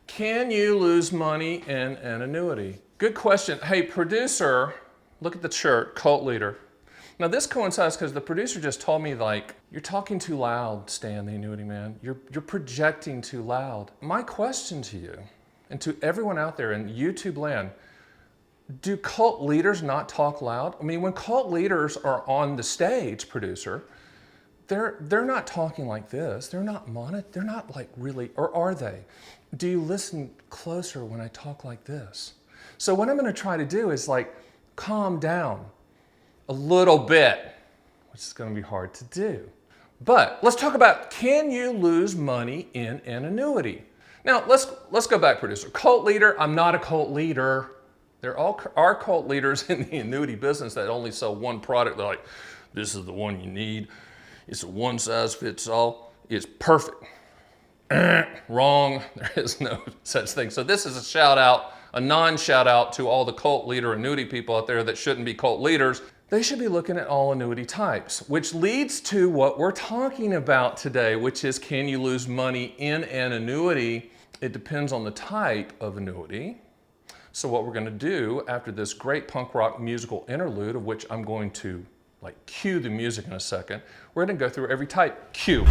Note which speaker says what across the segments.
Speaker 1: Can you lose money in an annuity? Good question. Hey, producer, look at the shirt, cult leader. Now this coincides because the producer just told me, like, you're talking too loud, Stan the Annuity Man. You're projecting too loud. My question to you and to everyone out there in YouTube land, do cult leaders not talk loud? I mean, when cult leaders are on the stage, producer, they're not talking like this. They're not like really, or are they? Do you listen closer when I talk like this? So what I'm going to try to do is like calm down a little bit, which is going to be hard to do. But let's talk about, can you lose money in an annuity? Now let's go back, producer. Cult leader, I'm not a cult leader. There are cult leaders in the annuity business that only sell one product. They're like, this is the one you need. It's a one size fits all. It's perfect. Wrong. There is no such thing. So this is a shout out, a non-shout out to all the cult leader annuity people out there that shouldn't be cult leaders. They should be looking at all annuity types, which leads to what we're talking about today, which is, can you lose money in an annuity? It depends on the type of annuity. So what we're going to do after this great punk rock musical interlude, of which I'm going to like cue the music in a second, we're going to go through every type. Cue.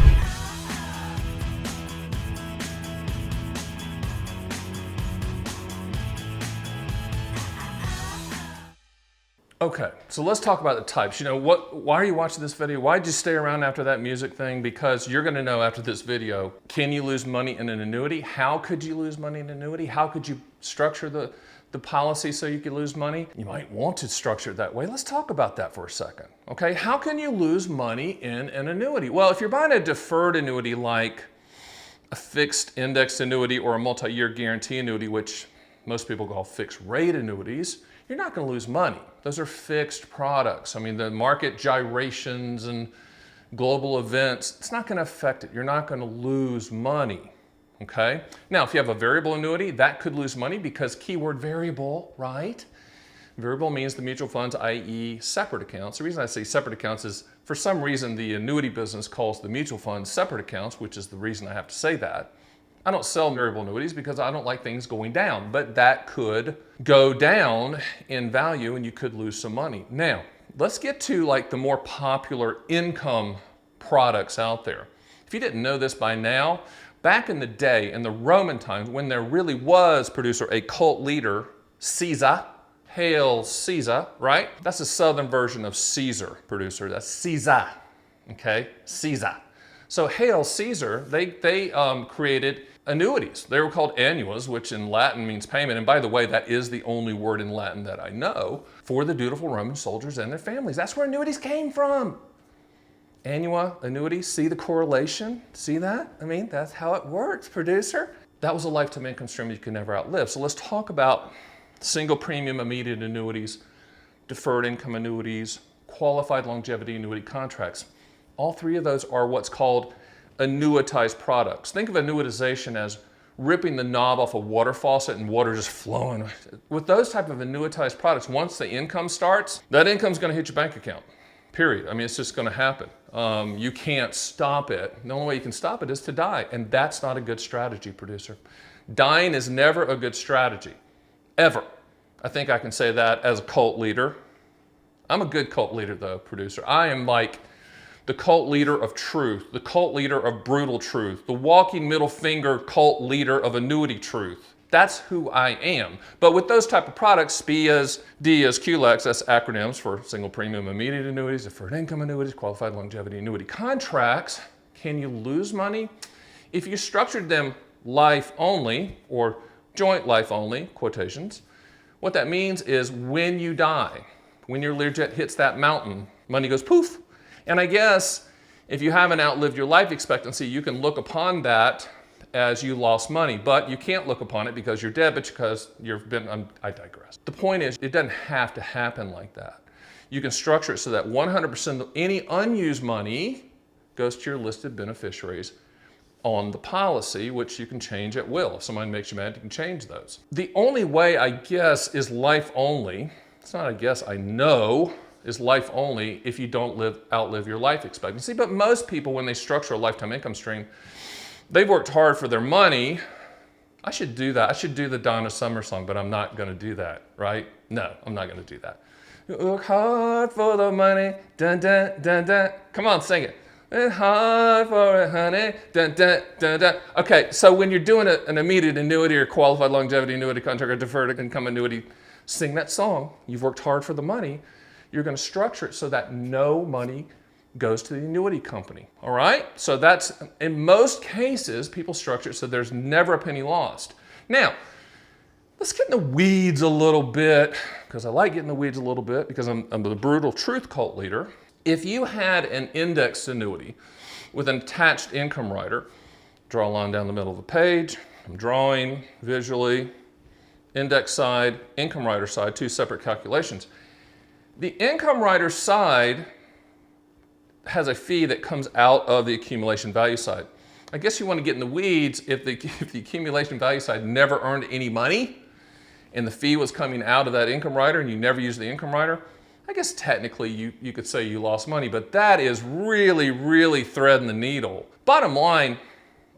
Speaker 1: Okay, so let's talk about the types. You know, why are you watching this video? Why did you stay around after that music thing? Because you're going to know after this video, can you lose money in an annuity? How could you lose money in an annuity? How could you structure the policy so you could lose money? You might want to structure it that way. Let's talk about that for a second. Okay, how can you lose money in an annuity? Well, if you're buying a deferred annuity like a fixed indexed annuity or a multi-year guarantee annuity, which most people call fixed rate annuities, you're not going to lose money. Those are fixed products. I mean, the market gyrations and global events, it's not going to affect it. You're not going to lose money. Okay? Now, if you have a variable annuity, that could lose money because keyword variable, right? Variable means the mutual funds, i.e. separate accounts. The reason I say separate accounts is for some reason the annuity business calls the mutual funds separate accounts, which is the reason I have to say that. I don't sell variable annuities because I don't like things going down, but that could go down in value and you could lose some money. Now, let's get to like the more popular income products out there. If you didn't know this by now, back in the day, in the Roman times, when there really was, producer, a cult leader, Caesar, hail Caesar, right? That's a southern version of Caesar, producer. That's Caesar, okay? Caesar. So hail Caesar, they created annuities. They were called annuas, which in Latin means payment. And by the way, that is the only word in Latin that I know for the dutiful Roman soldiers and their families. That's where annuities came from. Annua, annuity, see the correlation? See that? I mean, that's how it works, producer. That was a lifetime income stream you could never outlive. So let's talk about single premium immediate annuities, deferred income annuities, qualified longevity annuity contracts. All three of those are what's called annuitized products. Think of annuitization as ripping the knob off a water faucet and water just flowing. With those type of annuitized products, once the income starts, that income's going to hit your bank account, period. I mean, it's just going to happen. You can't stop it. The only way you can stop it is to die, and that's not a good strategy, producer. Dying is never a good strategy, ever. I think I can say that as a cult leader. I'm a good cult leader though, producer. I am like the cult leader of truth, the cult leader of brutal truth, the walking middle finger cult leader of annuity truth. That's who I am. But with those type of products, SPIAs, DIAs, QLACs, that's acronyms for single premium immediate annuities, deferred income annuities, qualified longevity annuity contracts, can you lose money? If you structured them life only or joint life only, quotations, what that means is when you die, when your Learjet hits that mountain, money goes poof. And I guess if you haven't outlived your life expectancy, you can look upon that as you lost money, but you can't look upon it because you're dead, but because you've been, I digress. The point is, it doesn't have to happen like that. You can structure it so that 100% of any unused money goes to your listed beneficiaries on the policy, which you can change at will. If somebody makes you mad, you can change those. The only way, I guess, is life only. It's not I guess, I know, is life only if you don't outlive your life expectancy. But most people, when they structure a lifetime income stream, they've worked hard for their money I should do that. I should do the Donna Summer song, but I'm not going to do that, right? No, I'm not going to do that. Work hard for the money, dun dun dun dun. Come on, sing it. Work hard for it, honey, dun dun dun dun. Okay, so when you're doing an immediate annuity or qualified longevity annuity contract or deferred income annuity, sing that song. You've worked hard for the money. You're going to structure it so that no money goes to the annuity company, all right? So that's, in most cases, people structure it so there's never a penny lost. Now, let's get in the weeds a little bit, because I like getting in the weeds a little bit, because I'm the brutal truth cult leader. If you had an indexed annuity with an attached income rider, draw a line down the middle of the page, I'm drawing visually, index side, income rider side, two separate calculations. The income rider side has a fee that comes out of the accumulation value side. I guess you want to get in the weeds if the accumulation value side never earned any money and the fee was coming out of that income rider and you never used the income rider. I guess technically you could say you lost money, but that is really, really threading the needle. Bottom line,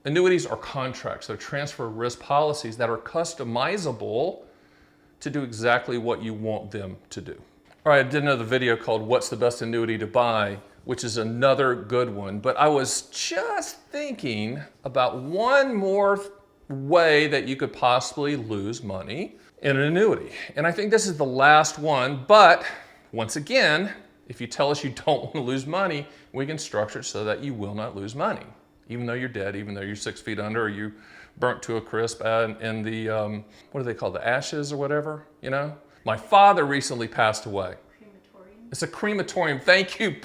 Speaker 1: annuities are contracts. They're transfer risk policies that are customizable to do exactly what you want them to do. All right, I did another video called What's the Best Annuity to Buy, which is another good one. But I was just thinking about one more way that you could possibly lose money in an annuity. And I think this is the last one, but once again, if you tell us you don't want to lose money, we can structure it so that you will not lose money, even though you're dead, even though you're 6 feet under, or you burnt to a crisp in the, what do they call, the ashes or whatever, you know? My father recently passed away. Crematorium? It's a crematorium, thank you.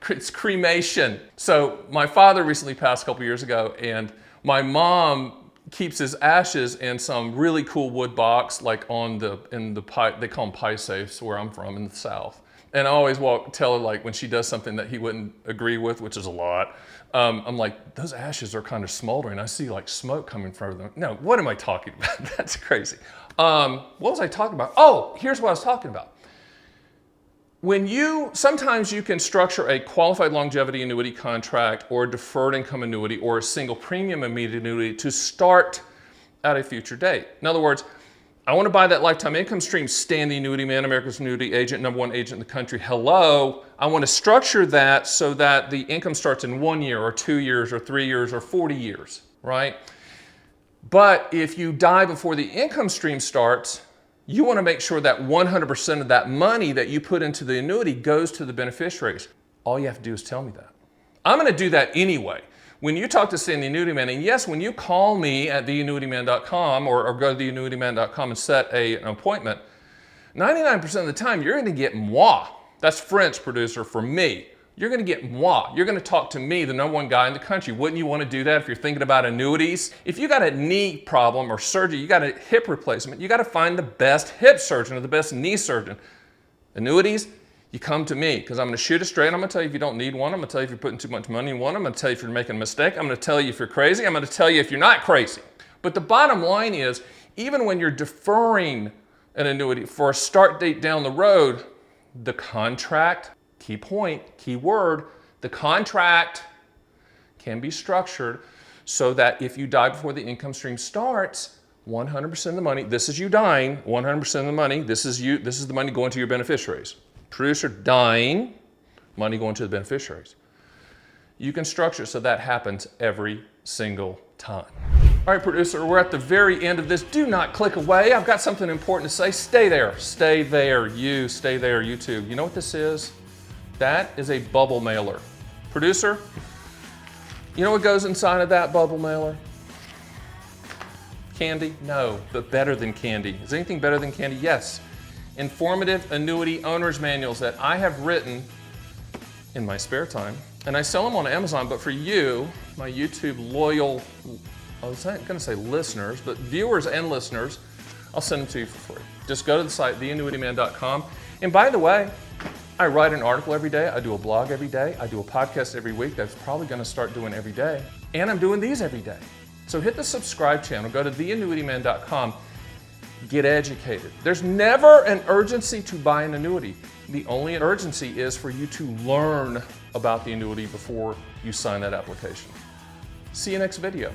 Speaker 1: It's cremation. So my father recently passed a couple years ago, and my mom keeps his ashes in some really cool wood box, like in the pie, they call them pie safes where I'm from in the South. And I always tell her, like, when she does something that he wouldn't agree with, which is a lot, I'm like, those ashes are kind of smoldering. I see like smoke coming from them. No, what am I talking about? That's crazy. What was I talking about? Oh, here's what I was talking about. Sometimes you can structure a qualified longevity annuity contract or a deferred income annuity or a single premium immediate annuity to start at a future date. In other words, I want to buy that lifetime income stream, Stan the Annuity Man, America's annuity agent, #1 agent in the country. Hello. I want to structure that so that the income starts in 1 year or 2 years or 3 years or 40 years, right? But if you die before the income stream starts, you want to make sure that 100% of that money that you put into the annuity goes to the beneficiaries. All you have to do is tell me that. I'm going to do that anyway. When you talk to Stan the Annuity Man, and yes, when you call me at theannuityman.com or go to theannuityman.com and set an appointment, 99% of the time you're going to get moi. That's French, producer, for me. You're going to get moi. You're going to talk to me, the #1 guy in the country. Wouldn't you want to do that if you're thinking about annuities? If you got a knee problem or surgery, you got a hip replacement, you got to find the best hip surgeon or the best knee surgeon. Annuities, you come to me because I'm going to shoot it straight. I'm going to tell you if you don't need one. I'm going to tell you if you're putting too much money in one. I'm going to tell you if you're making a mistake. I'm going to tell you if you're crazy. I'm going to tell you if you're not crazy. But the bottom line is, even when you're deferring an annuity for a start date down the road, the contract, key point, key word, the contract can be structured so that if you die before the income stream starts, 100% of the money, this is you dying, 100% of the money, this is the money going to your beneficiaries. Producer dying, money going to the beneficiaries. You can structure so that happens every single time. All right, producer, we're at the very end of this. Do not click away. I've got something important to say. Stay there. Stay there. You stay there, YouTube. You know what this is? That is a bubble mailer. Producer, you know what goes inside of that bubble mailer? Candy? No, but better than candy. Is anything better than candy? Yes. Informative annuity owner's manuals that I have written in my spare time. And I sell them on Amazon, but for you, my YouTube loyal, I was not going to say listeners, but viewers and listeners, I'll send them to you for free. Just go to the site, theannuityman.com. And by the way, I write an article every day. I do a blog every day. I do a podcast every week. That's probably going to start doing every day. And I'm doing these every day. So hit the subscribe channel. Go to theannuityman.com. Get educated. There's never an urgency to buy an annuity. The only urgency is for you to learn about the annuity before you sign that application. See you next video.